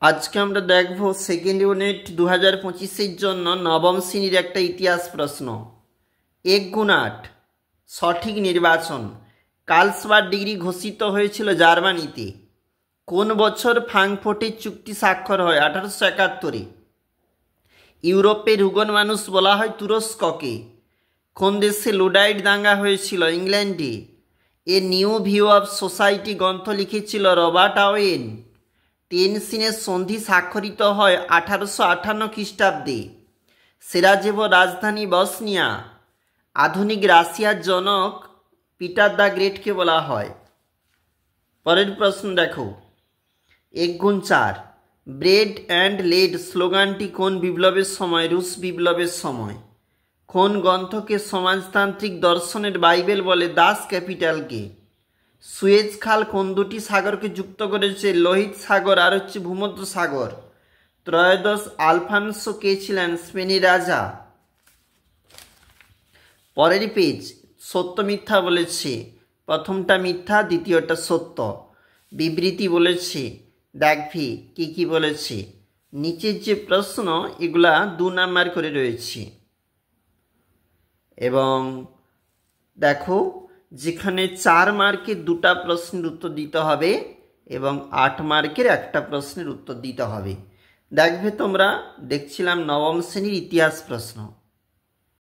আজকে আমরা দেখব সেকেন্ড ইউনিট 2025-এর জন্য নবম শ্রেণীর একটা ইতিহাস প্রশ্ন। 1 × 8 সঠিক নির্বাচন। কার্লসবার্গ ডিগ্রি ঘোষিত হয়েছিল জার্মানিতে। কোন বছর ফ্রাঙ্কফুর্টের চুক্তি স্বাক্ষর হয়? 1871-এ। ইউরোপের হুগন মানুষ বলা হয় তুরস্ককে। কোন দেশে লুডাইট দাঙ্গা হয়েছিল? ইংল্যান্ডে। A new view of society গ্রন্থ লিখেছিল রবার্ট ওয়েন। টেনসিনের সন্ধি স্বাক্ষরিত হয় 1858 খ্রিস্টাব্দে। সেরাজেভো রাজধানী বসনিয়া। আধুনিক রাশিয়ার জনক পিটার দ্য গ্রেটকে বলা হয়। পরের প্রশ্ন দেখো, 1 × 4 ব্রেড অ্যান্ড লেড স্লোগানটি কোন বিপ্লবের সময়? রুশ বিপ্লবের সময়। কোন গ্রন্থকে সমাজতান্ত্রিক দর্শনের বাইবেল বলে? দাস ক্যাপিটালকে। সুয়েজ খাল কোন দুটি সাগরকে যুক্ত করেছে? লোহিত সাগর আর ভূমধ্য সাগর। ত্রয়োদশ আলফানসো কে ছিলেন? স্পেনের রাজা। পরের পেজ, সত্য মিথ্যা বলেছে। প্রথমটা মিথ্যা, দ্বিতীয়টা সত্য। বিবৃতি বলেছে, দেখবি কি কি বলেছে। নিচের যে প্রশ্ন এগুলা 2 নাম্বার করে রয়েছে। এবং দেখো, যেখানে 4 মার্কের 2টা প্রশ্নের উত্তর দিতে হবে এবং 8 মার্কের একটা প্রশ্নের উত্তর দিতে হবে। দেখবে তোমরা, দেখছিলাম নবম শ্রেণীর ইতিহাস প্রশ্ন।